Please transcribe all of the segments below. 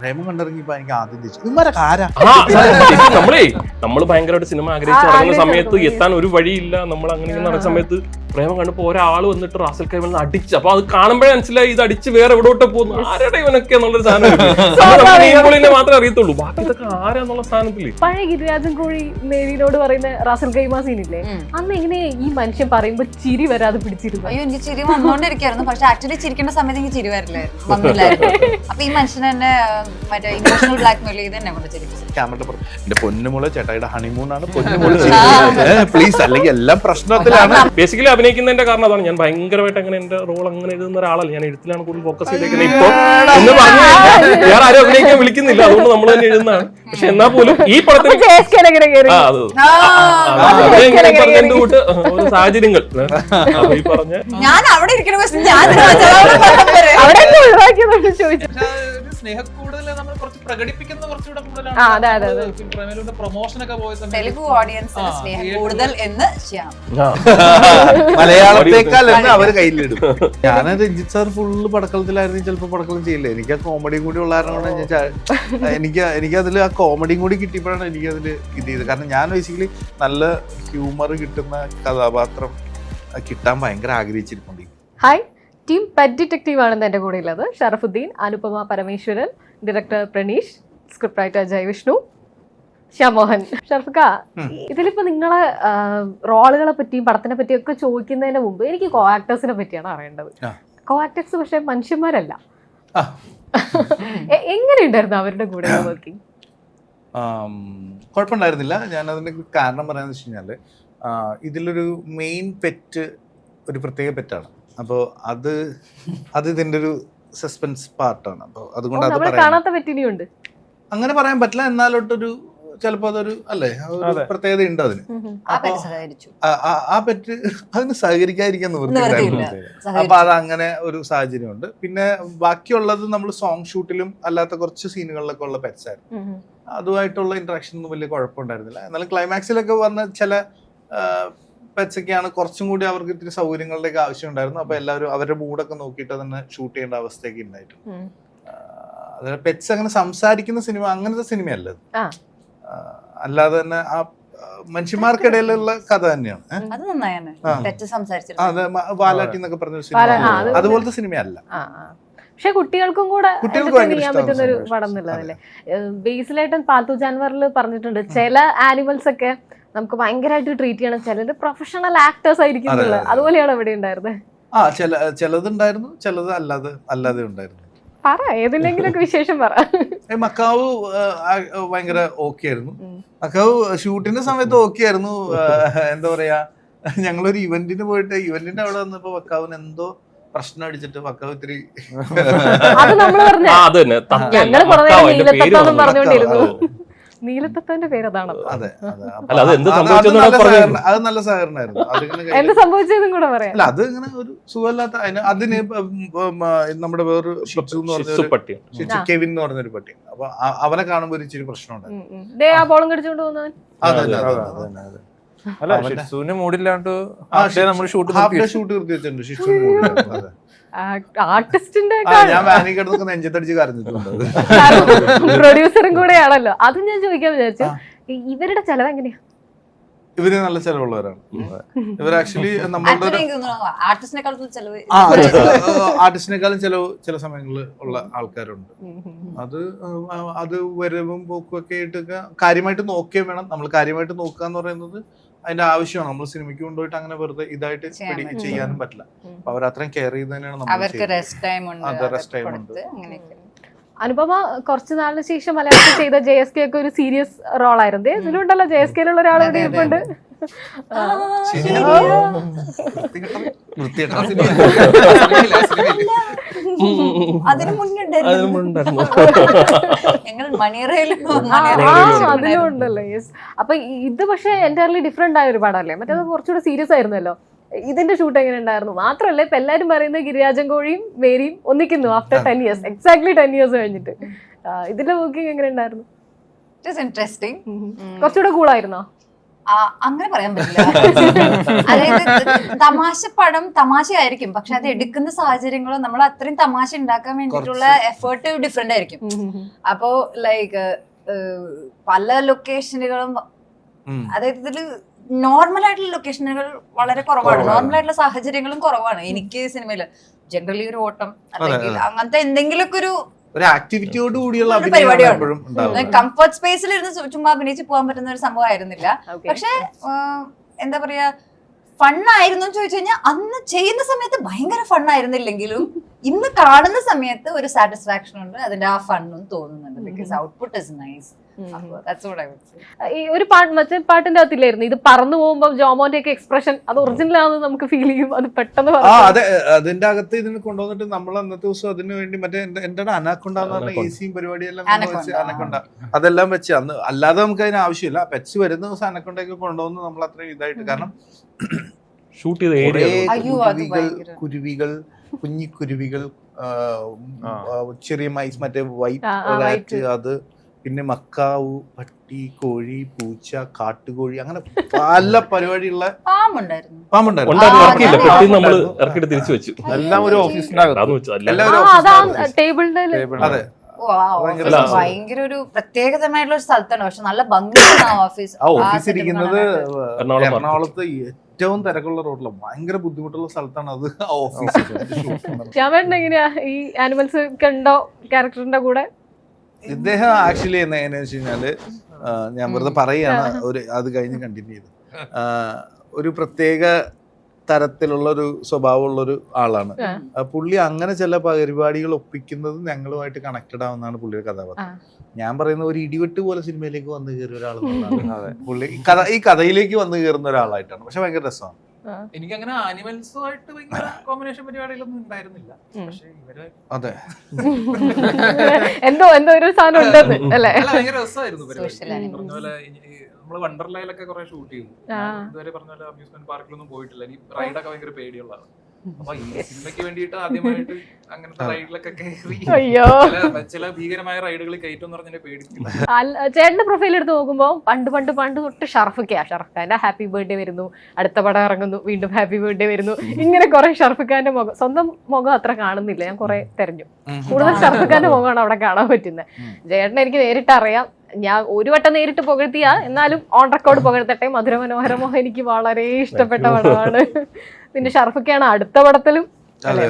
പ്രേമം കണ്ടിറങ്ങിയപ്പോ എനിക്ക് ആദ്യം ഇവന്മാരൊക്കെ ആരാ? നമ്മള് ഭയങ്കരമായിട്ട് സിനിമ ആഗ്രഹിച്ച് നടക്കുന്ന സമയത്ത് എത്താൻ ഒരു വഴിയില്ല. നമ്മൾ അങ്ങനെ നടക്കുന്ന സമയത്ത് പ്രേമം കണ്ടപ്പോ ഒരാൾ വന്നിട്ട് റാസൽ കൈമൽ അടിച്ച്, അപ്പൊ അത് കാണുമ്പോഴേ മനസ്സിലായി ഇത് അടിച്ച് വേറെ എവിടോട്ട് പോകുന്നു, ആരുടെ ഇവനൊക്കെ എന്നുള്ളൊരു സാധനം മാത്രമേ അറിയത്തുള്ളൂ. ബാക്കി ഇതൊക്കെ ആരാന്നുള്ള സാധനത്തില് പഴയ ഗിരിരാജൻ കോഴി മേരിനോട് പറയുന്ന റാസൽ കൈമ സീനില്ലേ, അന്ന് എങ്ങനെ ഈ മനുഷ്യൻ പറയുമ്പോ ചിരി വരാതെ പിടിച്ചിരുന്നു? അയ്യോ, എനിക്ക് ചിരി വന്നോണ്ടിരിക്കായിരുന്നു. പക്ഷെ ആക്ച്വലി ചിരിക്കേണ്ട സമയത്ത് എനിക്ക് ചിരി വന്നില്ലായിരുന്നു. അപ്പൊ ഈ മനുഷ്യൻ എന്നെ മറ്റേ ഇമോഷണൽ ബ്ലാക്ക് മെയിൽ ചെയ്ത് എന്നെ കൊണ്ട് ചിരിപ്പിച്ചു. എന്റെ പൊന്നുമുള ചേട്ടായിയുടെ ഹണിമൂണാണ് പൊന്നുമുള, പ്ലീസ്, അല്ലെങ്കിൽ എല്ലാം പ്രശ്നത്തിലാണ്. ബേസിക്കലി അഭിനയിക്കുന്നതിന്റെ കാരണം അതാണ്. ഞാൻ ഭയങ്കരമായിട്ട് അങ്ങനെ എന്റെ റോൾ അങ്ങനെ എഴുതുന്ന ഒരാളല്ല. ഞാൻ എഴുത്തിലാണ് കൂടുതൽ ഫോക്കസ് ചെയ്തേക്കുന്നത്. ഇപ്പൊ എന്ന് പറഞ്ഞു വേറെ ആരും അഭിനയിക്കാൻ വിളിക്കുന്നില്ല, അതുകൊണ്ട് നമ്മൾ തന്നെ എഴുതുന്നതാണ്. പക്ഷെ എന്നാ പോലും ഈ പടത്തിന് കൂട്ട് ഒരു സാഹചര്യങ്ങൾ ഈ പറഞ്ഞ ഞാൻ അവിടെ ഇരിക്കണ സ്നേഹക്കൂടുതൽ നമ്മൾ കുറച്ച് പ്രകടിപ്പിക്കുന്ന കുറച്ചുകൂടെ കൂടുതലാണ്. പ്രൊമോഷൻ ഒക്കെ പോയ തെലുഗു ഓഡിയൻസിന് സ്നേഹം കൂടുതൽ എന്ന് ശ്യാം മലയാളത്തേക്കാൾ എന്ന് അവര് കയ്യിലിടും. ഞാൻ രഞ്ജിത്ത് സാർ ഫുള്ള് പടക്കളത്തിലായിരുന്നു, ചിലപ്പോ പടക്കളം ചെയ്യില്ല. എനിക്ക് ആ കോമഡിയും കൂടി ഉള്ള കാരണം കൊണ്ട് എനിക്കതിൽ ആ കോമഡിയും കൂടി കിട്ടിയപ്പോഴാണ് എനിക്കതിൽ ഇത് ചെയ്തത്. കാരണം ഞാൻ ബേസിക്കലി നല്ല ഹ്യൂമർ കിട്ടുന്ന കഥാപാത്രം കിട്ടാൻ ഭയങ്കര ആഗ്രഹിച്ചിരിപ്പുണ്ട്. ഹായ്, ടീം പെറ്റ് ഡിറ്റക്റ്റീവ് ആണെന്ന് എൻ്റെ കൂടെ ഉള്ളത്. Sharafudheen, Anupama Parameswaran, director Praneesh, script writer Jayavishnu, Shyamohan. Sharafka, ഇതിലിപ്പോ നിങ്ങളെ റോളുകളെ പറ്റിയും പടത്തിനെ പറ്റിയും ഒക്കെ ചോദിക്കുന്നതിന് മുമ്പ് എനിക്ക് കോ ആക്ടേഴ്സിനെ പറ്റിയാണ് അറിയേണ്ടത്. കോ ആക്ടേഴ്സ് പക്ഷെ മനുഷ്യന്മാരല്ല. എങ്ങനെയുണ്ടായിരുന്നു അവരുടെ കൂടെ വർക്കിംഗ്? കുഴപ്പമുണ്ടായിരുന്നില്ല. ഞാനതിന് കാരണം പറയാന്ന് വെച്ച് കഴിഞ്ഞാൽ ഇതിലൊരു മെയിൻ പെറ്റ് ഒരു പ്രത്യേക പെറ്റാണ്. അപ്പോൾ അത് ഇതിൻ്റെ ഒരു സസ്പെൻസ് പാർട്ടാണ്. അപ്പോൾ അതുകൊണ്ട് അത് കാണാത്ത പെറ്റിനിയുണ്ട് അങ്ങനെ പറയാൻ പറ്റില്ല. എന്നാലോട്ടൊരു ചിലപ്പോ അതൊരു അല്ലേ പ്രത്യേകത ഉണ്ട് അതിന്. ആ പെറ്റ് അതിന് സഹകരിക്കാതിരിക്കാൻ നിവൃത്തിയില്ലായിരുന്നു. അപ്പൊ അത് അങ്ങനെ ഒരു സാഹചര്യമുണ്ട്. പിന്നെ ബാക്കിയുള്ളത് നമ്മൾ സോങ് ഷൂട്ടിലും അല്ലാത്ത കുറച്ച് സീനുകളിലൊക്കെ ഉള്ള പെറ്റ്സ് ആയിരുന്നു. അതുമായിട്ടുള്ള ഇന്ററാക്ഷൻ ഒന്നും വലിയ കുഴപ്പമുണ്ടായിരുന്നില്ല. എന്നാലും ക്ലൈമാക്സിലൊക്കെ വന്ന ചില പെറ്റ്സ് ഒക്കെയാണ് കുറച്ചും കൂടി അവർക്ക് ഇത്തിരി സൗകര്യങ്ങളുടെ ഒക്കെ ആവശ്യം ഉണ്ടായിരുന്നു. അപ്പൊ എല്ലാവരും അവരുടെ മൂഡൊക്കെ നോക്കിയിട്ട് തന്നെ ഷൂട്ട് ചെയ്യേണ്ട അവസ്ഥയൊക്കെ ഉണ്ടായിട്ടുണ്ട്. അതായത് പെറ്റ്സ് അങ്ങനെ സംസാരിക്കുന്ന സിനിമ അങ്ങനത്തെ സിനിമയല്ല, അല്ലാതെ തന്നെ ആ മനുഷ്യന്മാർക്കിടയിലുള്ള കഥ തന്നെയാണ്. അതെ, വാലാട്ടി എന്നൊക്കെ പറഞ്ഞ സിനിമ അതുപോലത്തെ സിനിമയല്ല. പക്ഷെ കുട്ടികൾക്കും കൂടെ ചെയ്യാൻ പറ്റുന്ന ഒരു പടം എന്നുള്ളതല്ലേ. ബേസിലായിട്ട് പാൽത്തു ജാൻവറിൽ പറഞ്ഞിട്ടുണ്ട്, ചില ആനിമൽസ് ഒക്കെ നമുക്ക് ഭയങ്കരമായിട്ട് ട്രീറ്റ് ചെയ്യണം, ചിലര് പ്രൊഫഷണൽ ആക്ടേഴ്സ് ആയിരിക്കും. അതുപോലെയാണ് ഇവിടെ ഉണ്ടായിരുന്നത്. ചിലതുണ്ടായിരുന്നു, ചിലത് അല്ലാതെ ഉണ്ടായിരുന്നു. പറ, ഏതില്ലെങ്കിലൊക്കെ വിശേഷം പറ. മക്കാവ് ഭയങ്കര ഓക്കെ ആയിരുന്നു. മക്കാവ് ഷൂട്ടിന്റെ സമയത്ത് ഓക്കെ ആയിരുന്നു. എന്താ പറയാ, ഞങ്ങളൊരു ഇവന്റിന് പോയിട്ട് ഇവന്റിന്റെ അവിടെ വന്നപ്പോ മക്കാവിന് എന്തോ പ്രശ്നം അടിച്ചിട്ട് മക്കാവ് ഇത്തിരി നീലത്തത്തന്റെ പേര് അതാണ്. അതെ, അത് നല്ല സഹകരണമായിരുന്നു. എന്ത് സംഭവിച്ചതും കൂടെ പറയാം. അല്ല, അത് ഇങ്ങനെ ഒരു സുഖമില്ലാത്ത അതിന് നമ്മുടെ വേറൊരു ഷിച്ചു എന്ന് പറഞ്ഞ കെവിൻ എന്ന് പറഞ്ഞൊരു പട്ടി. അപ്പൊ അവനെ കാണുമ്പോ ഒരു ഇച്ചിരി പ്രശ്നമുണ്ടായിരുന്നു. ആ ബോളം കടിച്ചോണ്ട് പോകുന്നവൻ മൂടില്ലാണ്ട് ഷൂട്ട് നിർത്തി വെച്ചിട്ടുണ്ട് ഷിഷുവിന് മൂടില്ലാണ്ട്. ആർട്ടിസ്റ്റിന്റെ ഞാൻ വാനി കിടന്നൊക്കെ നെഞ്ചത്തടിച്ച് കരഞ്ഞിട്ടുണ്ട്. പ്രൊഡ്യൂസറും കൂടെയാണല്ലോ. അത് ഞാൻ ചോദിക്കാൻ വിചാരിച്ചു, ഇവരുടെ ചെലവ് എങ്ങനെയാ? ഇവര് നല്ല ചെലവുള്ളവരാണ്. ഇവർ ആക്ച്വലി ആർട്ടിസ്റ്റിനേക്കാളും ചെലവ് ചില സിനിമകളിൽ ഉള്ള ആൾക്കാരുണ്ട്. അത് വരവും പോക്കും ഒക്കെ ആയിട്ട് കാര്യമായിട്ട് നോക്കുകയും വേണം. നമ്മൾ കാര്യമായിട്ട് നോക്കുക എന്ന് പറയുന്നത് അതിന്റെ ആവശ്യമാണ്. നമ്മൾ സിനിമയ്ക്ക് കൊണ്ടുപോയിട്ട് അങ്ങനെ വെറുതെ ഇതായിട്ട് ചെയ്യാനും പറ്റില്ല. അപ്പൊ അവർ അത്രയും കെയർ ചെയ്ത് തന്നെയാണ്. അനുപമ കുറച്ചു നാളിന് ശേഷം മലയാളത്തിൽ ചെയ്ത JSK ഒക്കെ ഒരു സീരിയസ് റോളായിരുന്നു. ഇതിലുണ്ടല്ലോ JSKയിലുള്ള ഒരാൾ ഇവിടെ ഇരിപ്പുണ്ട്. അതിന് അതിലും ഉണ്ടല്ലോ. യെസ്. അപ്പൊ ഇത് പക്ഷെ എൻറ്റയർലി ഡിഫറെന്റ് ആയ ഒരു പടമല്ലേ? മറ്റേത് കുറച്ചുകൂടെ സീരിയസ് ആയിരുന്നല്ലോ. ഇതിന്റെ ഷൂട്ട് എങ്ങനെ ഉണ്ടായിരുന്നു? മാത്രമല്ല ഇപ്പൊ എല്ലാരും പറയുന്നത് ഗിരിരാജൻ കോഴിയും മേരിയും ഒന്നിക്കുന്നു ആഫ്റ്റർ 10 years, എക്സാക്ട്ലി 10 years കഴിഞ്ഞിട്ട്. ഇതിന്റെ ബുക്കിംഗ് എങ്ങനെ ഉണ്ടായിരുന്നു? ഇൻട്രസ്റ്റിംഗ്. കുറച്ചുകൂടെ കൂളായിരുന്നോ? അങ്ങനെ പറയാൻ പറ്റില്ല. അതായത് തമാശ പടം തമാശയായിരിക്കും, പക്ഷെ അത് എടുക്കുന്ന സാഹചര്യങ്ങളും നമ്മൾ അത്രയും തമാശ ഉണ്ടാക്കാൻ വേണ്ടിയിട്ടുള്ള എഫേർട്ട് ഡിഫറെന്റ് ആയിരിക്കും. അപ്പോ ലൈക്ക് പല ലൊക്കേഷനുകളും, അതായത് ഇതില് നോർമൽ ആയിട്ടുള്ള ലൊക്കേഷനുകൾ വളരെ കുറവാണ്, നോർമൽ ആയിട്ടുള്ള സാഹചര്യങ്ങളും കുറവാണ് എനിക്ക് സിനിമയില്. ജനറലി ഒരു ഓട്ടം അല്ലെങ്കിൽ അങ്ങനത്തെ എന്തെങ്കിലുമൊക്കെ ഒരു ആക്ടിവിറ്റിയോട് കൂടിയുള്ള പരിപാടിയാണ്. കംഫർട്ട് സ്പേസിൽ ഇരുന്ന് ചുമ്മാ അഭിനയിച്ച് പോകാൻ പറ്റുന്ന ഒരു സംഭവം ആയിരുന്നില്ല. പക്ഷെ എന്താ പറയാ, ഫണ്ണായിരുന്നു എന്ന് ചോദിച്ചു കഴിഞ്ഞാൽ അന്ന് ചെയ്യുന്ന സമയത്ത് ഭയങ്കര ഫണ്ണായിരുന്നില്ലെങ്കിലും ഇന്ന് കാണുന്ന സമയത്ത് ഒരു സാറ്റിസ്ഫാക്ഷൻ ഉണ്ട്, അതിന്റെ ആ ഫണ്ണും തോന്നുന്നുണ്ട്. Because output is nice. ഈ ഒരു മറ്റേ പാട്ടിന്റെ അകത്തില്ലായിരുന്നു, ഇത് പറന്നു പോകുമ്പോ ജോമോന്റെ ഒക്കെ എക്സ്പ്രഷൻ അത് ഒറിജിനൽ ആണെന്ന് നമുക്ക് ഫീൽ ചെയ്യും, അത് പെട്ടെന്ന് അതെ. അതിന്റെ അകത്ത് ഇതിന് കൊണ്ടുവന്നിട്ട് നമ്മൾ അന്നത്തെ ദിവസം അതിന് വേണ്ടി മറ്റേ എന്താണ് അനാക്കൊണ്ടാന്ന് ഈസിയും പരിപാടിയെല്ലാം വെച്ച് അനക്കൊണ്ട അതെല്ലാം വെച്ച് അന്ന്, അല്ലാതെ നമുക്ക് അതിന് ആവശ്യമില്ല. പെറ്റ്സ് വരുന്ന ദിവസം അനക്കൊണ്ടൊക്കെ കൊണ്ടുവന്ന് നമ്മൾ അത്രയും ഇതായിട്ട്, കാരണം ഷൂട്ട് ചെയ്ത ഏരിയ കുരുവികൾ, കുഞ്ഞിക്കുരുവികൾ, ചെറിയ മൈസ്, മറ്റേ വൈറ്റ്, അത് പിന്നെ മക്കാവു, പട്ടി, കോഴി, പൂച്ച, കാട്ടുകോഴി, അങ്ങനെ പല പരിപാടിയുള്ള പാമ്പുണ്ടായിരുന്നു. തിരിച്ചു വെച്ചു. എല്ലാം ഒരു ഓഫീസിനകത്ത്. അതെ, ഭയങ്കര ഒരു പ്രത്യേകതമായിട്ടുള്ള ഒരു സ്ഥലത്താണ്, പക്ഷെ നല്ല ഭംഗിയാണ് ആ ഓഫീസ്. ആ ഓഫീസ് ഇരിക്കുന്നത് എറണാകുളത്ത് ഏറ്റവും തിരക്കുള്ള റോഡില്, ഭയങ്കര ബുദ്ധിമുട്ടുള്ള സ്ഥലത്താണ് അത് ആ ഓഫീസ്. ശ്യാമേട്ടൻ എങ്ങനെയാ ഈ ആനിമൽസ് കണ്ടോ ക്യാരക്ടറിന്റെ കൂടെ? ഇദ്ദേഹം ആക്ച്വലി എങ്ങനെയാന്ന് വെച്ച് കഴിഞ്ഞാല്, ഞാൻ വെറുതെ പറയാണ്, അത് കഴിഞ്ഞ് കണ്ടിന്യൂ ചെയ്ത്, ഒരു പ്രത്യേക തരത്തിലുള്ള ഒരു സ്വഭാവമുള്ള ഒരു ആളാണ് പുള്ളി. അങ്ങനെ ചില പരിപാടികൾ ഒപ്പിക്കുന്നത് ഞങ്ങളുമായിട്ട് കണക്റ്റഡ് ആവുന്നതാണ് പുള്ളിയുടെ കഥാപാത്രം. ഞാൻ പറയുന്ന ഒരു ഇടിവെട്ട് പോലെ സിനിമയിലേക്ക് വന്നു കയറിയ ഒരാളെന്നുള്ളതാണ് പുള്ളി. ഈ കഥയിലേക്ക് വന്നു കയറുന്ന ഒരാളായിട്ടാണ്, പക്ഷെ ഭയങ്കര രസമാണ്. എനിക്ക് അങ്ങനെ ആനിമൽസുമായിട്ട് ഭയങ്കര കോമ്പിനേഷൻ പരിപാടികളൊന്നും ഉണ്ടായിരുന്നില്ല. പക്ഷെ ഇവര് അതെ എന്തോ ഒരു സാധനം ഉണ്ടെന്ന് അല്ലേ? ഭയങ്കര രസമായിരുന്നു പരിപാടി. പറഞ്ഞ പോലെ നമ്മള് വണ്ടർലയിലൊക്കെ കുറെ ഷൂട്ട് ചെയ്തു. ഇതുവരെ പറഞ്ഞ പോലെ അമ്യൂസ്മെന്റ് പാർക്കിലൊന്നും പോയിട്ടില്ല. ഈ റൈഡൊക്കെ ഭയങ്കര പേടിയുള്ളതാണ്. അപ്പൊ ഈ സിനിമയ്ക്ക് വേണ്ടിയിട്ട് ആദ്യമായിട്ട് അങ്ങനത്തെ റൈഡിലൊക്കെ കയറി ചില ഭീകരമായ റൈഡുകളിൽ കയറ്റും എന്ന് പറഞ്ഞാൽ പേടിക്കില്ല. ചേട്ടന്റെ പ്രൊഫൈൽ എടുത്ത് നോക്കുമ്പോ പണ്ട് തൊട്ട് ഷർഫ് ഖാന്റെ ഹാപ്പി ബർത്ത്ഡേ വരുന്നു, അടുത്ത പടം ഇറങ്ങുന്നു, വീണ്ടും ഹാപ്പി ബർത്ത്ഡേ വരുന്നു, ഇങ്ങനെ കുറെ ഷർഫ് ഖാന്റെ മുഖം. സ്വന്തം മുഖം അത്ര കാണുന്നില്ല, ഞാൻ കുറെ തെരഞ്ഞു. കൂടുതൽ ഷർഫ് ഖാന്റെ മുഖമാണ് അവിടെ കാണാൻ പറ്റുന്നത്. ചേട്ടനെ എനിക്ക് നേരിട്ട് അറിയാം, ഞാൻ ഒരു വട്ടം നേരിട്ട് പുകഴ്ത്തിയ, എന്നാലും ഓൺ റെക്കോർഡ് പുകഴ്ത്തട്ടെ. മധുരമനോഹരമോ എനിക്ക് വളരെ ഇഷ്ടപ്പെട്ട പടമാണ്. പിന്നെ ഷർഫ് ഖാൻ അടുത്ത പടത്തിലും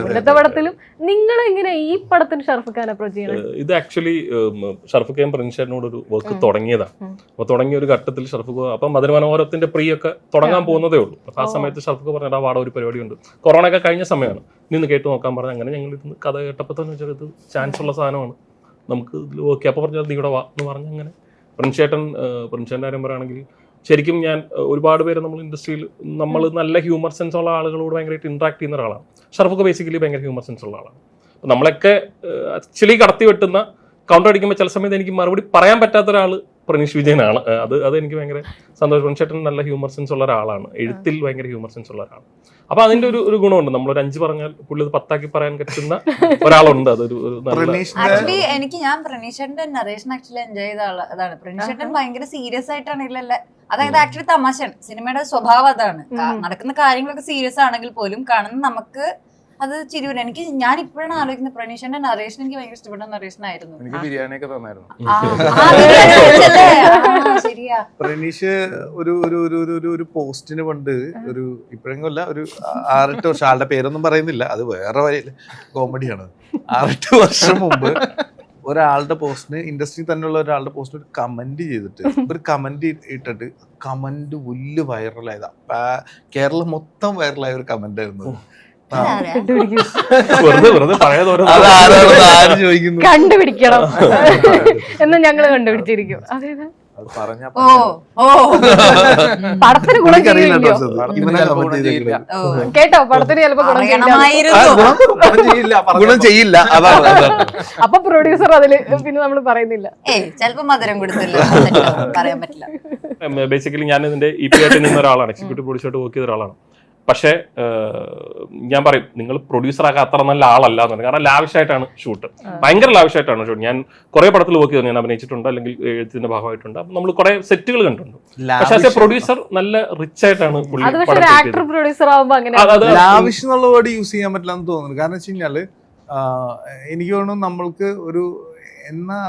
മുന്നത്തെ പടത്തിലും. നിങ്ങൾ എങ്ങനെ ഈ പടത്തിന് ഷർഫ് ഖാൻ അപ്രോച്ച് ചെയ്യണം? ഇത് ആക്ച്വലി ഷർഫ് ഖാൻ പ്രിൻഷേട്ടനോട് ഒരു വർക്ക് തുടങ്ങിയതാണ്. അപ്പൊ തുടങ്ങിയ ഒരു ഘട്ടത്തിൽ ഷർഫ് ഖാൻ അപ്പം മധുരമനോഹരത്തിന്റെ പ്രിയൊക്കെ തുടങ്ങാൻ പോകുന്നതേ ഉള്ളൂ. അപ്പൊ ആ സമയത്ത് ഷർഫ് ഖാൻ പറഞ്ഞാൽ വാട ഒരു പരിപാടി ഉണ്ട്, കൊറോണ ഒക്കെ കഴിഞ്ഞ സമയമാണ്, നിന്ന് കേട്ട് നോക്കാൻ പറഞ്ഞാൽ അങ്ങനെ ഞങ്ങൾ ഇരുന്ന് കഥ കേട്ടപ്പോൾ തന്നെ വെച്ചാൽ ഇത് ചാൻസ് ഉള്ള സാധനമാണ്, നമുക്ക് ഇതിൽ ഓക്കെ. അപ്പോൾ പറഞ്ഞാൽ നീ ഇവിടെ വാ എന്ന് പറഞ്ഞ് അങ്ങനെ പ്രിൻഷേട്ടൻ്റെ കാര്യം പറയുകയാണെങ്കിൽ ശരിക്കും ഞാൻ ഒരുപാട് പേര് നമ്മൾ ഇൻഡസ്ട്രിയിൽ നമ്മൾ നല്ല ഹ്യൂമർ സെൻസ് ഉള്ള ആളുകളോട് ഭയങ്കരമായിട്ട് ഇന്ററാക്ട് ചെയ്യുന്ന ഒരാളാണ്. ഷർഫൊക്കെ ബേസിക്കലി ഭയങ്കര ഹ്യൂമർ സെൻസ് ഉള്ള ആളാണ്. അപ്പോൾ നമ്മളൊക്കെ ആക്ച്വലി കടത്തി വെട്ടുന്ന കൗണ്ടർ അടിക്കുമ്പോൾ ചില സമയത്ത് എനിക്ക് മറുപടി പറയാൻ പറ്റാത്ത ഒരാൾ പ്രണീഷ് വിജയനാണ്. അത് എനിക്ക് ഭയങ്കര സന്തോഷം. പ്രിൻഷേട്ടൻ നല്ല ഹ്യൂമർ സെൻസ് ഉള്ള ഒരാളാണ്, എഴുത്തിൽ ഭയങ്കര ഹ്യൂമർ സെൻസ് ഉള്ള ഒരാളാണ്. അപ്പൊ അതിന്റെ ഒരു ഗുണമുണ്ട്, നമ്മളൊരു 5 പറഞ്ഞാൽ പുള്ളി 10 പറയാൻ പറ്റുന്ന ഒരാളുണ്ട്. അതൊരു ആക്ച്വലി ഞാൻ പ്രണീഷേട്ടന്റെ നറേഷൻ ആക്ച്വലി എൻജോയ് ചെയ്ത അതാണ്. പ്രണീഷേട്ടൻ ഭയങ്കര സീരിയസ് ആയിട്ടാണ് ഇല്ലല്ലേ, അതായത് ആക്ച്വലി തമാശയാണ്, സിനിമയുടെ സ്വഭാവം അതാണ്. നടക്കുന്ന കാര്യങ്ങളൊക്കെ സീരിയസ് ആണെങ്കിൽ പോലും കാണുന്ന നമുക്ക് അത് ചിരിവരും. ഞാൻ ഇപ്പോഴാണ് ആലോചിക്കുന്നത്, പ്രണീഷന്റെ നറേഷൻ എനിക്ക് ഭയങ്കര ഇഷ്ടപ്പെട്ട നറേഷൻ ആയിരുന്നു. പ്രണീഷ് ഒരു പോസ്റ്റിന് പണ്ട് ഒരു ഇപ്പോഴെങ്കിലല്ല ഒരു 6-8 വർഷം, ആളുടെ പേരൊന്നും പറയുന്നില്ല, അത് വേറെ കോമഡിയാണ്. 6-8 വർഷം മുമ്പ് ഒരാളുടെ പോസ്റ്റിന്, ഇൻഡസ്ട്രി തന്നെയുള്ള ഒരാളുടെ പോസ്റ്റിന് ഒരു കമന്റ് ചെയ്തിട്ട്, ഒരു കമന്റ് ഇട്ടിട്ട് കമന്റ് വലിയ വൈറലായതാ. കേരളം മൊത്തം വൈറലായ ഒരു കമന്റ് ആയിരുന്നു. കണ്ടുപിടിക്കണം എന്ന് ഞങ്ങള് കണ്ടുപിടിച്ചിരിക്കും. അതായത് പടത്തിന് ഗുണം ചെയ്യില്ലോ കേട്ടോ, പടത്തിന് ചിലപ്പോ ഗുണം ചെയ്യില്ല. അപ്പൊ പ്രൊഡ്യൂസർ അതില് പിന്നെ നമ്മൾ പറയുന്നില്ല, ചിലപ്പോ മധുരം കൊടുത്തില്ല, പറയാൻ പറ്റില്ല. ബേസിക്കലി ഞാൻ ഇതിന്റെ EP ആയിട്ട് നിന്ന ഒരാളാണ്, എക്സിക്യൂട്ടീവ് പ്രൊഡ്യൂസറായിട്ട് വർക്ക് ചെയ്ത ഒരാളാണ്. പക്ഷേ ഞാൻ പറയും നിങ്ങൾ പ്രൊഡ്യൂസറാക്കാൻ അത്ര നല്ല ആളല്ല എന്ന് പറഞ്ഞു. കാരണം ലാവിഷായിട്ടാണ് ഷൂട്ട്, ഭയങ്കര ലാവിഷായിട്ടാണ് ഷൂട്ട്. ഞാൻ കുറെ പടത്തിൽ വർക്ക് ചെയ്തു, ഞാൻ അഭിനയിച്ചിട്ടുണ്ട്, അല്ലെങ്കിൽ എഴുത്തിന്റെ ഭാഗമായിട്ടുണ്ട്. അപ്പം നമ്മൾ കുറെ സെറ്റുകൾ കണ്ടിട്ടുണ്ട്. പക്ഷേ ആസ് എ പ്രൊഡ്യൂസർ നല്ല റിച്ച് ആയിട്ടാണ് പുള്ളി ആക്ടർ പ്രൊഡ്യൂസർ ആവുമ്പോ അങ്ങനെ ലാവിഷ് എന്നുള്ള വേർഡ് യൂസ് ചെയ്യാൻ പറ്റില്ല എന്ന് തോന്നുന്നു. കാരണം വെച്ച് കഴിഞ്ഞാല് എനിക്ക് തോന്നുന്നു നമ്മൾക്ക് ഒരു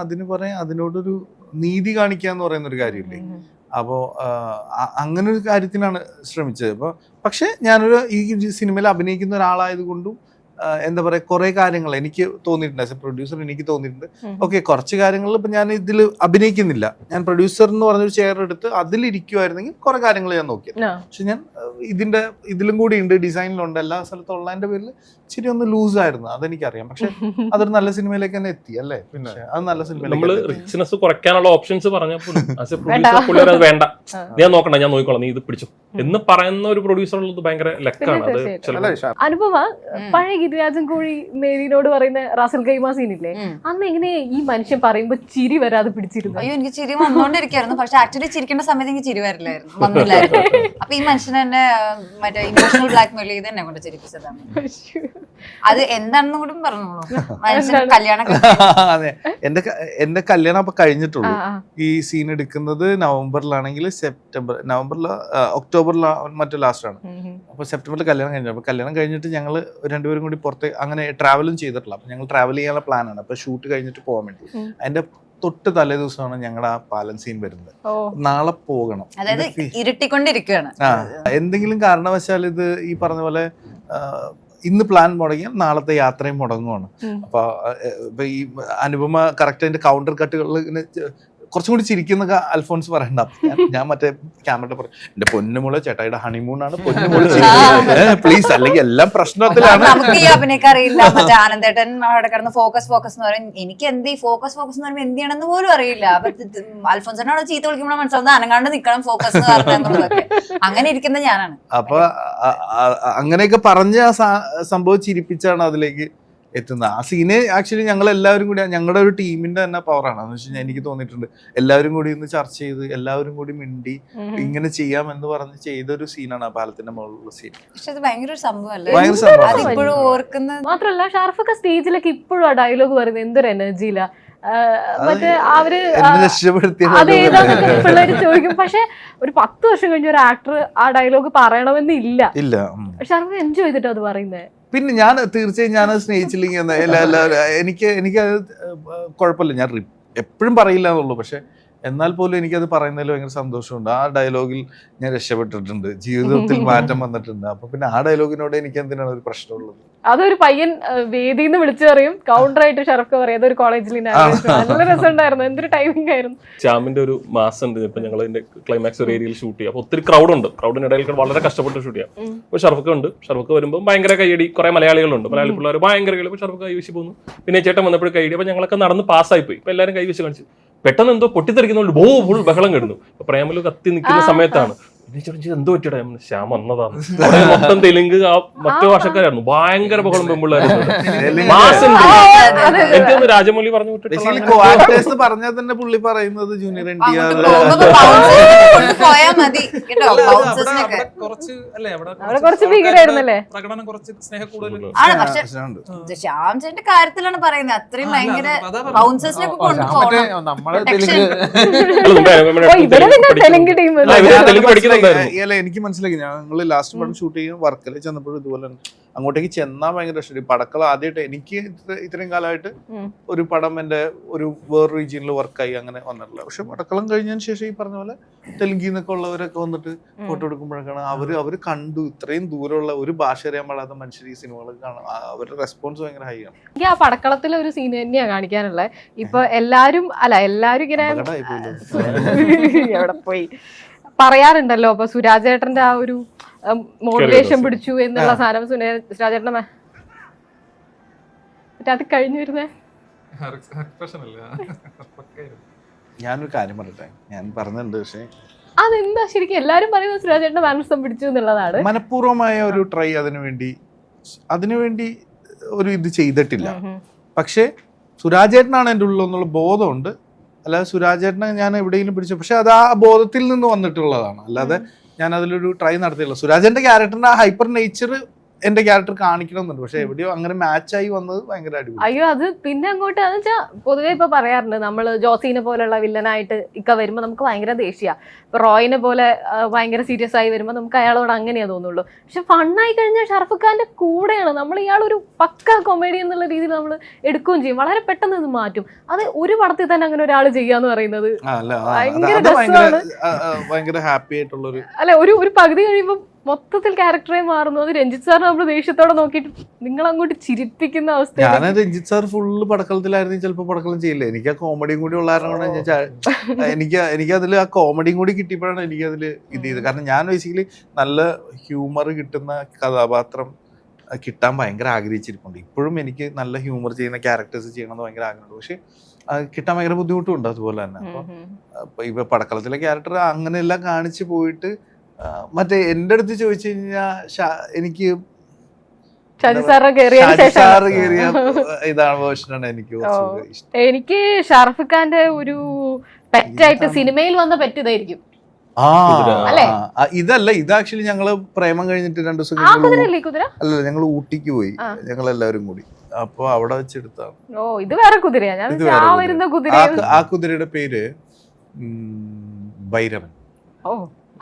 അതിന് പറയാം, അതിനോടൊരു നീതി കാണിക്കുക എന്ന് പറയുന്ന ഒരു കാര്യമില്ലേ. അപ്പോൾ അങ്ങനെ ഒരു കാര്യത്തിനാണ് ശ്രമിച്ചത്. അപ്പോൾ പക്ഷെ ഞാനൊരു ഈ സിനിമയിൽ അഭിനയിക്കുന്ന ഒരാളായത് കൊണ്ടും എന്താ പറയുക, കുറെ കാര്യങ്ങൾ എനിക്ക് തോന്നിയിട്ടുണ്ട്. ആസ് എ പ്രൊഡ്യൂസർ എനിക്ക് തോന്നിയിട്ടുണ്ട്, ഓക്കെ കുറച്ച് കാര്യങ്ങളിൽ ഇപ്പം ഞാൻ ഇതിൽ അഭിനയിക്കുന്നില്ല, ഞാൻ പ്രൊഡ്യൂസർ എന്ന് പറഞ്ഞൊരു ചെയർ എടുത്ത് അതിലിരിക്കുമായിരുന്നെങ്കിൽ കുറെ കാര്യങ്ങൾ ഞാൻ നോക്കിയത്. പക്ഷെ ഞാൻ ഇതിലും കൂടി ഉണ്ട്, ഡിസൈനിലുണ്ട്, എല്ലാ സ്ഥലത്തും ഉള്ളതിന്റെ പേരിൽ ഇച്ചിരി ഒന്ന് ലൂസായിരുന്നു, അതെനിക്കറിയാം. പക്ഷെ അതൊരു നല്ല സിനിമയിലേക്ക് തന്നെ എത്തി അല്ലേ. പിന്നെ അത് നല്ല നമ്മള് റിച്ച്നെസ് കുറയ്ക്കാനുള്ള ഓപ്ഷൻസ് പറഞ്ഞപ്പോൾ ആസ് എ പ്രൊഡ്യൂസർ പുള്ളി അത് വേണ്ട, ഞാൻ നോക്കണ്ട, ഞാൻ നോക്കിക്കോളാം, നീ ഇത് പിടിച്ചു എന്ന് പറയുന്ന ഒരു പ്രൊഡ്യൂസർ ഉള്ളത് ഭയങ്കര ലക്കാണ്. അത് അനുപമ പഴയ ഗിരിരാജൻ കോഴി മേരിനോട് പറയുന്ന റാസൽ ഗൈമ സീനില്ലേ, അന്ന് എങ്ങനെ ഈ മനുഷ്യൻ പറയുമ്പോ ചിരി വരാതെ പിടിച്ചിരുന്നു? അയ്യോ എനിക്ക് ചിരി വന്നോണ്ടിരിക്കായിരുന്നു, പക്ഷെ ആക്ച്വലി ചിരിക്കേണ്ട സമയത്ത് എനിക്ക് ചിരി വന്നില്ലായിരുന്നു. അപ്പൊ ഈ മനുഷ്യനെ എന്നെ മറ്റേ ഇമോഷണൽ ബ്ലാക്ക് മെയിൽ ചെയ്ത് എന്നെ കൊണ്ട് ചിരിപ്പിച്ചതാണ്. അത് എന്താണെന്നും കൂടി പറഞ്ഞോളൂ. മനുഷ്യൻ കല്യാണം അതെ, എന്റെ കല്യാണം അപ്പൊ കഴിഞ്ഞിട്ടുള്ളൂ. ഈ സീൻ എടുക്കുന്നത് നവംബറിലാണെങ്കിൽ ഒക്ടോബറിലോ മറ്റോ ലാസ്റ്റ് ആണ്. അപ്പൊ സെപ്റ്റംബറിൽ കല്യാണം കഴിഞ്ഞു. അപ്പൊ കല്യാണം കഴിഞ്ഞിട്ട് ഞങ്ങൾ രണ്ടുപേരും കൂടി പുറത്ത് അങ്ങനെ ട്രാവലും ചെയ്തിട്ടില്ല. അപ്പൊ ഞങ്ങൾ ട്രാവൽ ചെയ്യാനുള്ള പ്ലാനാണ്. അപ്പൊ ഷൂട്ട് കഴിഞ്ഞിട്ട് പോകാൻ വേണ്ടി അതിന്റെ തൊട്ട് തലേ ദിവസമാണ് ഞങ്ങളുടെ ആ പാലൻ സീൻ വരുന്നത്. നാളെ പോകണം, അതായത് ഇരുട്ടിക്കൊണ്ടിരിക്കുകയാണ്. എന്തെങ്കിലും കാരണവശാൽ ഇത് ഈ പറഞ്ഞ പോലെ ഇന്ന് പ്ലാൻ മുടങ്ങിയാൽ നാളത്തെ യാത്രയും മുടങ്ങുവാണ്. അപ്പൊ ഈ അനുപമ കറക്റ്റ് അതിന്റെ കൗണ്ടർ കട്ടുകൾ ഇങ്ങനെ കുറച്ചും കൂടി ചിരിക്കുന്ന അൽഫോൺസ് പറയണ്ട. ഞാൻ മറ്റേ ക്യാമറ പറയും, എന്റെ പൊന്നുമുള്ള ചേട്ടായിയുടെ ഹണിമൂണാണ്, പൊന്നുമുള്ള പ്ലീസ്, അല്ലെങ്കിൽ എല്ലാം പ്രശ്നത്തിലാണ്. നമുക്ക് ഈ അഭിനയിക്കറിയില്ല. മറ്റേ ആനന്ദേട്ടൻ അവിടെ കിടന്ന് ഫോക്കസ് എന്ന് പറയും. എനിക്ക് എന്ത് ഈ ഫോക്കസ് എന്ന് പറയുമ്പോൾ എന്ത് ചെയ്യണമെന്ന് പോലും അറിയില്ല. അപ്പൊ അൽഫോൺസിനോട് ചീത്ത വിളിക്കുമ്പോൾ മനസ്സിലാവുന്നത് അനങ്ങാണ്ട് നിക്കണം ഫോക്കസ് എന്ന് പറഞ്ഞതൊക്കെ. അങ്ങനെ ഇരിക്കുന്ന ഞാനാണ്. അപ്പൊ അങ്ങനെയൊക്കെ പറഞ്ഞ് ആ സംഭവം ചിരിപ്പിച്ചാണ് അതിലേക്ക് എത്തുന്നത്. ആ സീന് ആക്ച്വലി ഞങ്ങൾ എല്ലാവരും കൂടി, ഞങ്ങളുടെ ഒരു ടീമിന്റെ തന്നെ പവറാണ്. എന്ന് വെച്ച് കഴിഞ്ഞാൽ എനിക്ക് തോന്നിയിട്ടുണ്ട് എല്ലാവരും കൂടി ഇന്ന് ചർച്ച ചെയ്ത് എല്ലാവരും കൂടി മിണ്ടി ഇങ്ങനെ ചെയ്യാം എന്ന് പറഞ്ഞ് ചെയ്തൊരു സീനാണ് ആ പാലത്തിന്റെ മുകളിലുള്ള സീൻ. പക്ഷെ അത് ഭയങ്കര ഒരു സംഭവമല്ലേ, ഇപ്പോഴും ഓർക്കുന്നത്. മാത്രല്ല ഷാർഫൊക്കെ സ്റ്റേജിലൊക്കെ ഇപ്പോഴും ആ ഡയലോഗ് പറയുന്നത് എന്തൊരു എനർജിയിലാ. മറ്റേ അവര് അതേതാന്നൊക്കെ പിള്ളേര് ചോദിക്കും. പക്ഷെ ഒരു 10 വർഷം കഴിഞ്ഞ ഒരു ആക്ടർ ആ ഡയലോഗ് പറയണമെന്ന് ഇല്ല. ഷാർഫ് എൻജോയ് ചെയ്തിട്ട് അത് പറയുന്നത്. പിന്നെ ഞാൻ തീർച്ചയായും ഞാനത് സ്നേഹിച്ചില്ലെങ്കിൽ എനിക്കത് കുഴപ്പമില്ല, ഞാൻ എപ്പോഴും പറയില്ല എന്നുള്ളൂ. പക്ഷെ എന്നാൽ പോലും എനിക്കത് പറയുന്നതിൽ ഭയങ്കര സന്തോഷമുണ്ട്. ആ ഡയലോഗിൽ ഞാൻ രക്ഷപ്പെട്ടിട്ടുണ്ട്, ജീവിതത്തിൽ മാറ്റം വന്നിട്ടുണ്ട്. അപ്പൊ പിന്നെ ആ ഡയലോഗിനോട് എനിക്ക് എന്തിനാണ് ഒരു പ്രശ്നമുള്ളത്? അതൊരു പയ്യൻ വേദിയിൽ നിന്ന് വിളിച്ചു പറയും, കൗണ്ടർ ആയിട്ട് ഷറഫ് പറയും. അതൊരു കോളേജിൽ നല്ല രസമുണ്ടായിരുന്നു, എന്തൊരു ടൈമിംഗ് ആയിരുന്നു. ശ്യാമിന്റെ ഒരു മാസം ഉണ്ട്. ഇപ്പൊ ഞങ്ങൾ ഇതിന്റെ ക്ലൈമാക്സ് ഒരു ഏരിയയിൽ ഷൂട്ട് ചെയ്യാം. അപ്പൊ ഒത്തിരി ക്രൗഡുണ്ട്, ക്രൗഡിനിടയിൽ വളരെ കഷ്ടപ്പെട്ട് ഷൂട്ട് ചെയ്യാം. അപ്പൊ ഷറഫൊക്കെ ഉണ്ട്. ഷറഫൊക്കെ വരുമ്പോൾ ഭയങ്കര കൈയടി, കുറെ മലയാളികളുണ്ട്, മലയാളി പിള്ളേർ ഭയങ്കര കൈ. അപ്പൊ ഷറഫ് കൈവശി പോകുന്നു. പിന്നെ ചേട്ടൻ വന്നപ്പോഴും കൈയടി. അപ്പൊ ഞങ്ങളൊക്കെ നടന്ന് പാസ്സായി പോയി. ഇപ്പൊ എല്ലാവരും കൈവശി കാണിച്ചു. പെട്ടെന്ന് എന്തോ പൊട്ടിത്തെറിക്കുന്നതുകൊണ്ട് ഫുൾ ബഹളം കിടന്നു. അപ്പൊ പ്രേമലു കത്തി നിൽക്കുന്ന സമയത്താണ് എന്തോ പറ്റിയുടെ ശ്യാം വന്നതാണ്. മൊത്തം തെലുങ്ക് മറ്റു ഭാഷക്കാരായിരുന്നു, ഭയങ്കര ബഹളം പെമ്പിള്ളായിരുന്നു. എനിക്കൊന്ന് രാജമൗലി പറഞ്ഞു പറഞ്ഞാൽ തന്നെ പുള്ളി പറയുന്നത് ജൂനിയർ NTR കുറച്ച് ഭീകരായിരുന്നല്ലേ. പ്രകടനം കുറച്ച് സ്നേഹ കൂടുതൽ. ശ്യാം ചേട്ടന്റെ കാര്യത്തിലാണ് പറയുന്നത്. അത്രയും ഭയങ്കര ബൗൺസേഴ്സിനെ തെലുങ്ക് ടീം എനിക്ക് മനസ്സിലാക്കി. ഞങ്ങള് ലാസ്റ്റ് പടം ഷൂട്ട് ചെയ്യാൻ വർക്കല ചെന്നപ്പോഴും ഇതുപോലെ അങ്ങോട്ടേക്ക് ചെന്നാൽ ഭയങ്കര ഇഷ്ടം. പടക്കള ആദ്യമായിട്ട് എനിക്ക് ഇത്രയും കാലമായിട്ട് ഒരു പടം എന്റെ ഒരു വേറെ റീജിയനിൽ വർക്കായി അങ്ങനെ വന്നിട്ടില്ല. പക്ഷെ പടക്കളം കഴിഞ്ഞതിന് ശേഷം ഈ പറഞ്ഞ പോലെ തെലുങ്കിൽ നിന്നൊക്കെ ഉള്ളവരൊക്കെ വന്നിട്ട് ഫോട്ടോ എടുക്കുമ്പോഴൊക്കെയാണ് അവര് കണ്ടു ഇത്രയും ദൂരമുള്ള ഒരു ഭാഷ അറിയാൻ പാടാത്ത മനുഷ്യർ ഈ സിനിമകൾ കാണാം. അവരുടെ റെസ്പോൺസ് ഭയങ്കര ഹൈ ആണ്. എനിക്ക് ആ പടക്കളത്തിലെ ഒരു സീൻ തന്നെയാണ് കാണിക്കാനുള്ളത്. ഇപ്പൊ എല്ലാരും ഇങ്ങനെ എവിടെ പോയി പറയാറുണ്ടല്ലോ. അപ്പൊ സുരാജേട്ടന്റെ ആ ഒരു മോട്ടിവേഷൻ പിടിച്ചു എന്നുള്ള സാധനം സുരാജേട്ടന്റെ മറ്റേ അത് കഴിഞ്ഞു വരുന്നേ. ഞാനൊരു കാര്യം പറയട്ടെ, ഞാൻ പറഞ്ഞിട്ടുണ്ട്. പക്ഷെ അതെന്താ ശരിക്കും എല്ലാരും പറയുന്നത് സുരാജേട്ടന്റെ മാനസം പിടിച്ചു എന്നുള്ളതാണ്. മനഃപൂർവമായ ഒരു ട്രൈ അതിനുവേണ്ടി ഒരു ഇത് ചെയ്തിട്ടില്ല. പക്ഷെ സുരാജേട്ടനാണ് എൻ്റെ ഉള്ളെന്നുള്ള ബോധമുണ്ട്. അല്ലാതെ സുരാജേട്ടനെ ഞാൻ എവിടെയെങ്കിലും പിടിച്ചു, പക്ഷെ അത് ആ ബോധത്തിൽ നിന്ന് വന്നിട്ടുള്ളതാണ്. അല്ലാതെ ഞാൻ അതിലൊരു ട്രൈ നടത്തിയുള്ളൂ. സുരാജന്റെ ക്യാരക്ടറിന്റെ ആ ഹൈപ്പർ നേച്ചർ എന്റെ ക്യാരക്ടർ കാണിക്കണമെന്നുണ്ട്, പക്ഷെ എവിടെയോ അങ്ങനെ മാച്ചായി വന്നത് ഭയങ്കര അടിപൊളി. അയ്യോ അത് പിന്നെ അങ്ങോട്ട് എന്ന് വെച്ചാൽ പൊതുവെ ഇപ്പൊ പറയാറുണ്ട് നമ്മള് ജോസീനെ പോലെയുള്ള വില്ലനായിട്ട് ഇക്ക വരുമ്പോ നമുക്ക് ഭയങ്കര ദേഷ്യ. ഇപ്പൊ റോയിനെ പോലെ ഭയങ്കര സീരിയസ് ആയി വരുമ്പോ നമുക്ക് അയാളോട് അങ്ങനെയാ തോന്നുള്ളൂ. പക്ഷെ ഫണ്ണായി കഴിഞ്ഞാൽ ഷറഫ് ഖാന്റെ കൂടെയാണ് നമ്മൾ ഇയാളൊരു പക്ക കൊമേഡി എന്നുള്ള രീതിയിൽ നമ്മൾ എടുക്കുകയും ചെയ്യും. വളരെ പെട്ടെന്ന് ഇത് മാറ്റും. അത് ഒരു പടത്തിൽ തന്നെ അങ്ങനെ ഒരാൾ ചെയ്യാന്ന് പറയുന്നത് ഭയങ്കര ഹാപ്പി ആയിട്ടുള്ളൊരു അല്ലെ. ഒരു പകുതി കഴിയുമ്പോൾ മൊത്തത്തിൽ ക്യാരക്ടറെ മാറുന്നു. അത് രഞ്ജിത്ത് സാർ നമ്മൾ ദേഷ്യത്തോടെ നോക്കിയിട്ട് നിങ്ങൾ അങ്ങോട്ട് ചിരിപ്പിക്കുന്ന അവസ്ഥ. ഞാൻ രഞ്ജിത്ത് സാർ ഫുള്ള് പടക്കളത്തിലായിരുന്നു, ചിലപ്പോൾ പടക്കളം ചെയ്യില്ല. എനിക്ക് ആ കോമഡിയും കൂടി ഉള്ള കാരണം എനിക്ക് അതിൽ ആ കോമഡിയും കൂടി കിട്ടിയപ്പോഴാണ് എനിക്ക് അതിൽ ഇത് ചെയ്തത്. കാരണം ഞാൻ ബേസിക്കലി നല്ല ഹ്യൂമർ കിട്ടുന്ന കഥാപാത്രം കിട്ടാൻ ഭയങ്കര ആഗ്രഹിച്ചിരിപ്പുണ്ട്. ഇപ്പോഴും എനിക്ക് നല്ല ഹ്യൂമർ ചെയ്യുന്ന ക്യാരക്ടേഴ്സ് ചെയ്യണമെന്ന് ഭയങ്കര ആഗ്രഹമുണ്ട്. പക്ഷെ കിട്ടാൻ ഭയങ്കര ബുദ്ധിമുട്ടുണ്ട്. അതുപോലെ തന്നെ അപ്പൊ ഇപ്പൊ പടക്കളത്തിലെ ക്യാരക്ടർ അങ്ങനെയെല്ലാം കാണിച്ചു പോയിട്ട് മറ്റേ എന്റെ അടുത്ത് ചോദിച്ചു കഴിഞ്ഞാൽ എനിക്ക് സാറ് കേറിയ ഇതാണ് വേർഷനാണ് എനിക്ക് ഇഷ്ടം. എനിക്ക് ഷാറുഖ് ഖാന്റെ ഒരു പെറ്റായിട്ട് സിനിമയിൽ വന്ന പെറ്റ് ഇതായിരിക്കും. ഇതല്ല, ഇത് ആക്ച്വലി ഞങ്ങള് പ്രേമം കഴിഞ്ഞിട്ട് 2 ദിവസം അല്ല ഞങ്ങൾ ഊട്ടിക്ക് പോയി, ഞങ്ങൾ എല്ലാവരും കൂടി. അപ്പൊ അവിടെ വെച്ചെടുത്താണ്. ഓ ഇത് വേറെ കുതിരയാ. ആ കുതിരയുടെ പേര് ഭൈരവൻ. ഓ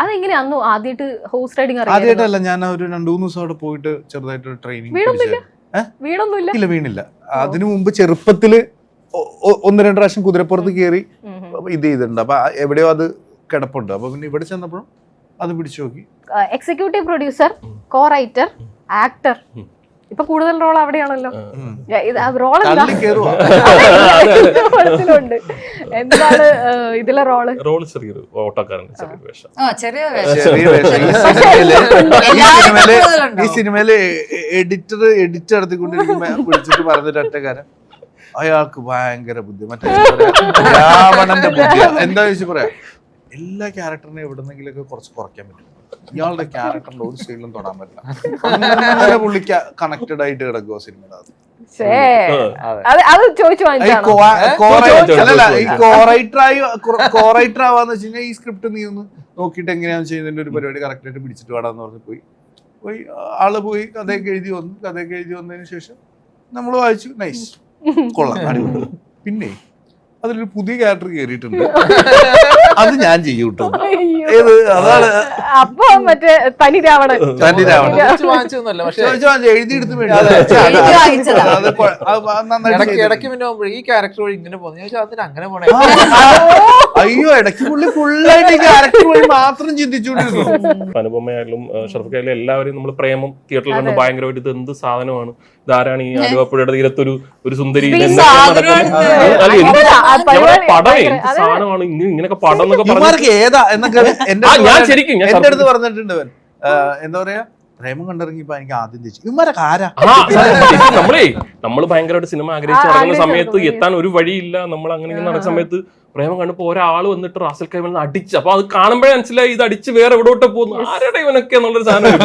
അതെങ്ങനെ അന്ന് ആദ്യമായിട്ട് ഹോഴ്സ് റൈഡിങ് ആദ്യമായിട്ടല്ല, ഞാൻ ഒരു 2-3 ദിവസം അവിടെ പോയിട്ട് ചെറുതായിട്ട് ട്രെയിനിങ് വീണൊന്നുമില്ല. ഇല്ല വീണില്ല. അതിനു മുമ്പ് ചെറുപ്പത്തില് 1-2 പ്രാവശ്യം കുതിരപ്പുറത്ത് കയറി ഇത് ചെയ്തിട്ടുണ്ട്. അപ്പൊ എവിടെയോ അത് കിടപ്പുണ്ട്. അപ്പൊ പിന്നെ ഇവിടെ ചെന്നപ്പോഴും അത് പിടിച്ചു നോക്കി. എക്സിക്യൂട്ടീവ് പ്രൊഡ്യൂസർ, കോ റൈറ്റർ, ആക്ടർ, ഇപ്പൊ കൂടുതൽ റോൾ അവിടെയാണല്ലോ. റോൾ എന്താണ് ഇതിലെ റോള്? ചെറിയൊരു ഓട്ടോക്കാരൻ, ഈ സിനിമയില് എഡിറ്റ് നടത്തിക്കൊണ്ടിരിക്കുമ്പോ വിളിച്ചിട്ട് പറഞ്ഞിട്ട് ഒറ്റക്കാരൻ അയാൾക്ക് ഭയങ്കര ബുദ്ധി, മറ്റേ രാവണന്റെ ബുദ്ധി. എന്താ ചോദിച്ചു പറയാ, എല്ലാ ക്യാരക്ടറിനും എവിടെന്നെങ്കിലൊക്കെ കുറച്ച് കുറയ്ക്കാൻ പറ്റും. ഇയാളുടെ ക്യാരക്ടറിന്റെ ഒരു സൈഡിലും തൊടാൻ പറ്റില്ല. അങ്ങനെ പുള്ളിക്ക് കണക്റ്റഡ് ആയിട്ട് കിടക്കുക സിനിമയുടെ. കോറൈറ്റർ ആവാന്ന് വെച്ച് കഴിഞ്ഞാൽ ഈ സ്ക്രിപ്റ്റ് നീ ഒന്ന് നോക്കിയിട്ട് എങ്ങനെയാന്ന് ചെയ്യുന്നതിന്റെ ഒരു പരിപാടി കറക്റ്റ് ആയിട്ട് പിടിച്ചിട്ട് പാടാന്ന് പറഞ്ഞ് പോയി ആള് പോയി കഥയൊക്കെ എഴുതി വന്നതിന് ശേഷം നമ്മൾ വായിച്ചു, നൈസ്, കൊള്ളാം, അടിപൊളി. പിന്നെ അതിലൊരു പുതിയ ക്യാരക്ടർ കയറിയിട്ടുണ്ട്, അത് ഞാൻ ചെയ്യും കേട്ടോ. അതാണ് അപ്പൊ മറ്റേ തനി രാവണൻ എഴുതിയെടുത്ത് ഈ ക്യാരക്ടർ വഴി ഇങ്ങനെ പോകുന്നു അങ്ങനെ പോണേ. അയ്യോ ഇടയ്ക്ക് പുള്ളി ഫുള്ളായിട്ട് ഈ ക്യാരക്ടർ വഴി മാത്രം ചിന്തിച്ചുകൊണ്ടിരുന്നു. അനുപമയായാലും ഷറഫ്ഖായാലും എല്ലാവരും നമ്മൾ പ്രേമം തിയേറ്ററിൽ കണ്ട് ഭയങ്കരമായിട്ട് ഇത് എന്ത് സാധനമാണ്, ഇതാരാണ് ഈ ആലുവപ്പുഴയുടെ തീരത്തൊരു സുന്ദരി, പടമേ സാധനമാണ് ഇങ്ങനെയൊക്കെ പടം എന്നൊക്കെ പറഞ്ഞു. ഏതാ എന്നൊക്കെ എന്റെ അടുത്ത് പറഞ്ഞിട്ടുണ്ട്. എന്താ പറയാ, പ്രേമം കണ്ടിറങ്ങിയപ്പോ എനിക്ക് ആദ്യം തിരിച്ചു ഇവന്മാരൊക്കെ ആരാ. നമ്മള് ഭയങ്കരമായിട്ട് സിനിമ ആഗ്രഹിച്ച് നടക്കുന്ന സമയത്ത് എത്താൻ ഒരു വഴിയില്ല. നമ്മൾ അങ്ങനെ നടക്കുന്ന സമയത്ത് പ്രേമം കണ്ടപ്പോ ഒരാൾ വന്നിട്ട് റാസൽ കൈമൽ അടിച്ച്, അപ്പൊ അത് കാണുമ്പോഴേ മനസ്സിലായി ഇത് അടിച്ച് വേറെ എവിടോട്ട് പോകുന്നു, ആരുടെ ഇവനൊക്കെ എന്നുള്ളൊരു സാധനം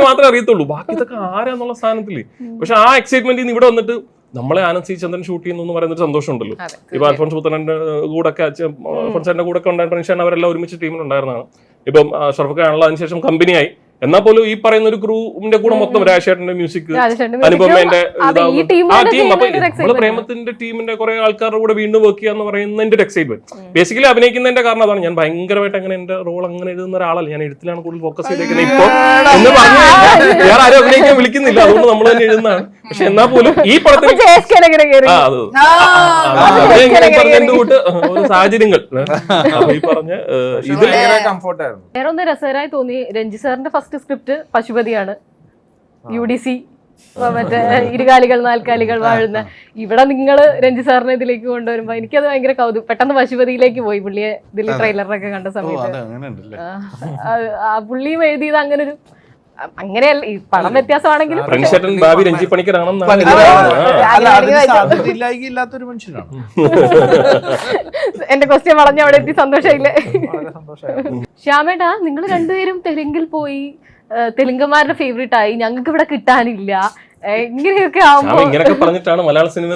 മാത്രമേ അറിയത്തുള്ളൂ. ബാക്കി ഇതൊക്കെ ആരാന്നുള്ള സാധനത്തില്. പക്ഷെ ആ എക്സൈറ്റ്മെന്റ് ഇവിടെ വന്നിട്ട് നമ്മളെ ആനന്ദ് സി ചന്ദ്രൻ ഷൂട്ട് ചെയ്യുന്നു പറയുന്നൊരു സന്തോഷം ഉണ്ടല്ലോ. ഇപ്പൊ അൽഫോൺസ് പുത്തനന്റെ കൂടെ ഒക്കെ അൽഫോൺസിന്റെ കൂടെ ഒക്കെ ഉണ്ടായിട്ട് അവരെല്ലാം ഒരുമിച്ച് ടീമിലുണ്ടായിരുന്നതാണ്. ഇപ്പം ഷറഫ് ഖാനുള്ള അതിനുശേഷം കമ്പനിയായി. എന്നാൽ പോലും ഈ പറയുന്ന ഒരു ക്രൂവിന്റെ കൂടെ മൊത്തം രാജേട്ടന്റെ മ്യൂസിക്, അനുപമന്റെ ആ ടീം, അപ്പൊ നമ്മള് പ്രേമത്തിന്റെ ടീമിന്റെ കുറെ ആൾക്കാരുടെ കൂടെ വീണ്ടും വർക്ക് ചെയ്യാന്ന് പറയുന്നതിന്റെ ഒരു എക്സൈറ്റ്മെന്റ്. ബേസിക്കലി അഭിനയിക്കുന്നതിന്റെ കാരണം അതാണ്. ഞാൻ ഭയങ്കരമായിട്ട് അങ്ങനെ എന്റെ റോൾ അങ്ങനെ എഴുതുന്ന ഒരാളല്ല, ഞാൻ എഴുത്തിലാണ് കൂടുതൽ ഫോക്കസ് ചെയ്തേക്കുന്നത്. ഇപ്പൊ എന്ന് പറഞ്ഞു വേറെ ആരും അഭിനയിക്കാൻ വിളിക്കുന്നില്ല, അതുകൊണ്ട് നമ്മൾ തന്നെ എഴുതുന്നതാണ്. പക്ഷെ എന്നാൽ പോലും ഈ പടത്തിന് പറഞ്ഞതിന്റെ കൂട്ട് ഒരു സാഹചര്യങ്ങൾ ഈ പറഞ്ഞ ഇത് കംഫർട്ടായിരുന്നു. വേറെ ഒന്ന് രസകരമായി തോന്നി, രഞ്ജി സാറിന്റെ ഫസ്റ്റ് സ്ക്രിപ്റ്റ് പശുപതിയാണ്, UDC, മറ്റേ ഇരുകാലികൾ നാൽക്കാലികൾ വാഴുന്ന. ഇവിടെ നിങ്ങള് രഞ്ജി സാറിനെ ഇതിലേക്ക് കൊണ്ടുവരുമ്പോ എനിക്കത് ഭയങ്കര കൗതുകം. പെട്ടെന്ന് പശുപതിയിലേക്ക് പോയി പുള്ളിയെ ഇതിൽ ട്രെയിലറിലൊക്കെ കണ്ട സമയത്ത്. പുള്ളിയും എഴുതിയത് അങ്ങനെ ഒരു അങ്ങനെയല്ല, ഈ പണം വ്യത്യാസമാണെങ്കിലും ഇല്ലാത്തൊരു മനുഷ്യനാണ്. എന്റെ ക്വസ്റ്റ്യൻ പറഞ്ഞ അവിടെ എത്തി. സന്തോഷമില്ലേ ശ്യാമേട്ടാ? നിങ്ങൾ രണ്ടുപേരും തെലുങ്കിൽ പോയി, തെലുങ്കന്മാരുടെ ഫേവറേറ്റ് ആയി, ഞങ്ങൾക്ക് ഇവിടെ കിട്ടാനില്ല ഇങ്ങനെയൊക്കെ ശ്യാം ആവുമ്പോ ഇങ്ങനെയൊക്കെ പറഞ്ഞിട്ടാണ് മലയാള സിനിമ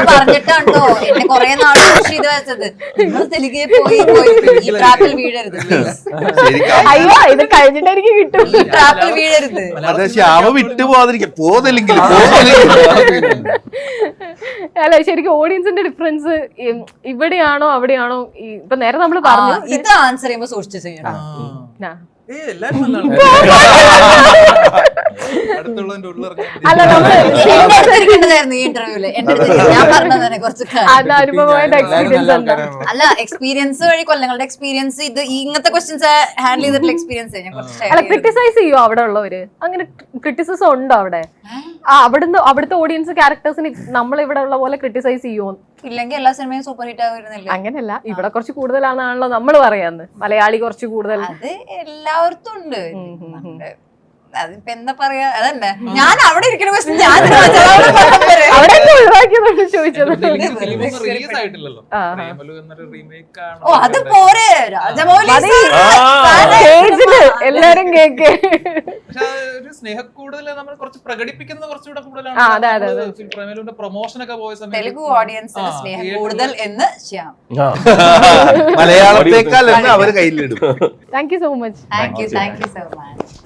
പറഞ്ഞിട്ടാണോ എന്നെ കൊറേ നാള് push ചെയ്ത് വെച്ചത് നിങ്ങൾ തെലുങ്കേ പോയി ഈ ട്രാപ്പിൽ വീഴരുത് please. അയ്യോ ഇത് കഴിഞ്ഞിട്ടായിരിക്കും കിട്ടും. ഈ ട്രാപ്പിൽ വീഴരുത്. അതെ ശ്യാമ വിട്ടു പോകാതിരിക്കും പോന്നില്ലെങ്കിൽ അല്ല ശരിക്കും ഓഡിയൻസിന്റെ ഡിഫറൻസ് ഇവിടെയാണോ അവിടെയാണോ ഇപ്പൊ നേരെ നമ്മള് പറഞ്ഞു ഇത് ആൻസർ ചെയ്യുമ്പോ സൂക്ഷിച്ച് ചെയ്യണം. എല്ലാരും നല്ലതാണ്. അടുത്തുള്ളതിന്റെ ഉള്ളിറങ്ങി അല്ല നമ്മള് എന്റെ അടുത്ത് ഇരിക്കേണ്ടതായിരുന്നു ഈ ഇന്റർവ്യൂല്. എന്റെ അടുത്ത് ഞാൻ പറഞ്ഞതന്നെ കുറച്ച് അത് അനുഭവമായിട്ട് എക്സ്പീരിയൻസ് എന്താ? അല്ല എക്സ്പീരിയൻസ് വഴി കൊല്ലങ്ങളുടെ എക്സ്പീരിയൻസ് ഇത് ഇങ്ങനത്തെ ക്വസ്റ്റ്യൻസ് ഹാൻഡിൽ ചെയ്തിട്ടുള്ള എക്സ്പീരിയൻസ് ഞാൻ കുറച്ച് അല്ല ക്രിട്ടിസൈസ് ചെയ്യോ അവിടെ ഉള്ളവര്? അങ്ങനെ ക്രിറ്റിസിസം ഉണ്ടോ അവിടെ? അവിടുത്തെ ഓഡിയൻസ് ക്യാരക്ടേഴ്സിന് നമ്മളിവിടെ ഉള്ള പോലെ ക്രിട്ടിസൈസ് ചെയ്യുമോ? ഇല്ലെങ്കിൽ എല്ലാ സിനിമയും സൂപ്പർ ഹിറ്റ് ആവുന്നില്ല. അങ്ങനെയല്ല, ഇവിടെ കുറച്ച് കൂടുതലാണല്ലോ നമ്മൾ പറയാന്ന്. മലയാളി കുറച്ച് കൂടുതൽ അത് എല്ലാവർക്കും ഉണ്ട്. അതിപ്പോ എന്താ പറയാ, അതന്നെ ഞാൻ അവിടെ ഇരിക്കുന്ന ക്വസ്റ്റ്യൻ ഞാൻ അവിടെ ഒഴിവാക്കിയതാണ് ചോദിച്ചത്. റിലീസ് ആയിട്ടില്ലല്ലോ. പ്രേമലു എന്നൊരു റീമേക്ക് ആണ്. ഓ അത് പോരെ രാജമൗലി എല്ലാരും കേക്ക്. പക്ഷെ ഒരു സ്നേഹക്കൂടുതല് നമ്മൾ കുറച്ച് പ്രകടിപ്പിക്കുന്നത് കുറച്ചുകൂടെ കൂടുതലാണ്. പ്രേമലുവിന്റെ പ്രൊമോഷൻ ഒക്കെ പോയ സമയത്ത് തെലുഗു ഓഡിയൻസിന് സ്നേഹം കൂടുതൽ എന്ന് ശ്യാം. മലയാളത്തേക്കാൾ അവര് കയ്യിലിടും. Thank you so much. Thank you so much.